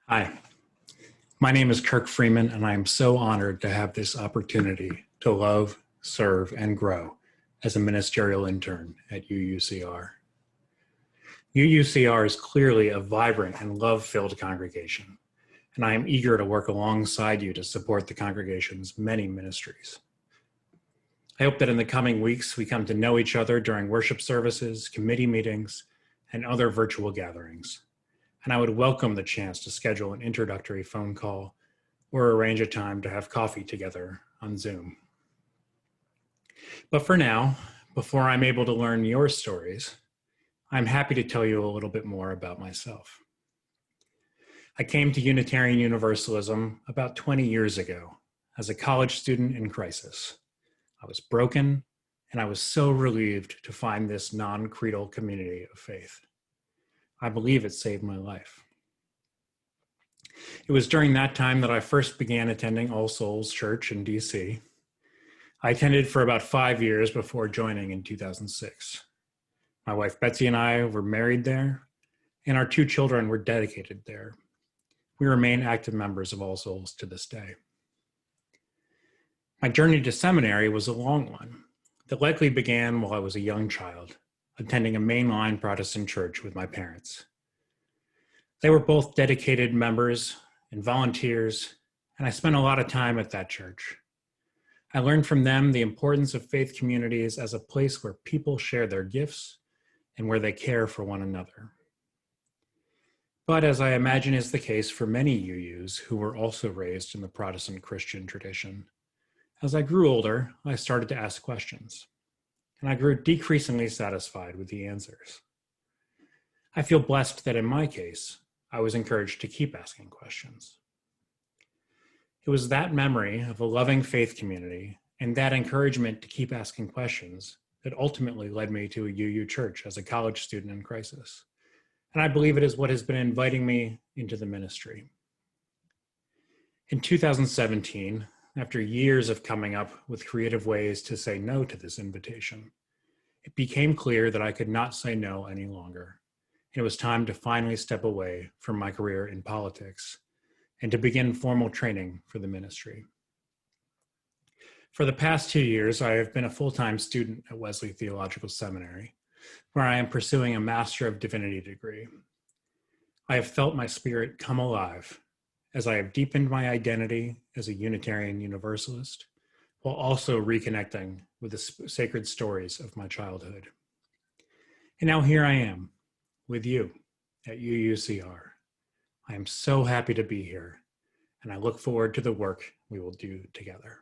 Hi, my name is Kirk Freeman, and I am so honored to have this opportunity to love, serve, and grow as a ministerial intern at UUCR. UUCR is clearly a vibrant and love-filled congregation, and I am eager to work alongside you to support the congregation's many ministries. I hope that in the coming weeks we come to know each other during worship services, committee meetings, and other virtual gatherings. And I would welcome the chance to schedule an introductory phone call or arrange a time to have coffee together on Zoom. But for now, before I'm able to learn your stories, I'm happy to tell you a little bit more about myself. I came to Unitarian Universalism about 20 years ago as a college student in crisis. I was broken, and I was so relieved to find this non-creedal community of faith. I believe it saved my life. It was during that time that I first began attending All Souls Church in DC. I attended for about 5 years before joining in 2006. My wife Betsy and I were married there, and our 2 children were dedicated there. We remain active members of All Souls to this day. My journey to seminary was a long one that likely began while I was a young child, attending a mainline Protestant church with my parents. They were both dedicated members and volunteers, and I spent a lot of time at that church. I learned from them the importance of faith communities as a place where people share their gifts and where they care for one another. But as I imagine is the case for many UUs who were also raised in the Protestant Christian tradition, as I grew older, I started to ask questions, and I grew decreasingly satisfied with the answers. I feel blessed that in my case, I was encouraged to keep asking questions. It was that memory of a loving faith community and that encouragement to keep asking questions that ultimately led me to a UU church as a college student in crisis. And I believe it is what has been inviting me into the ministry. In 2017, after years of coming up with creative ways to say no to this invitation, it became clear that I could not say no any longer. It was time to finally step away from my career in politics and to begin formal training for the ministry. For the past 2 years, I have been a full-time student at Wesley Theological Seminary, where I am pursuing a Master of Divinity degree. I have felt my spirit come alive as I have deepened my identity as a Unitarian Universalist, while also reconnecting with the sacred stories of my childhood. And now here I am, with you at UUCR. I am so happy to be here, and I look forward to the work we will do together.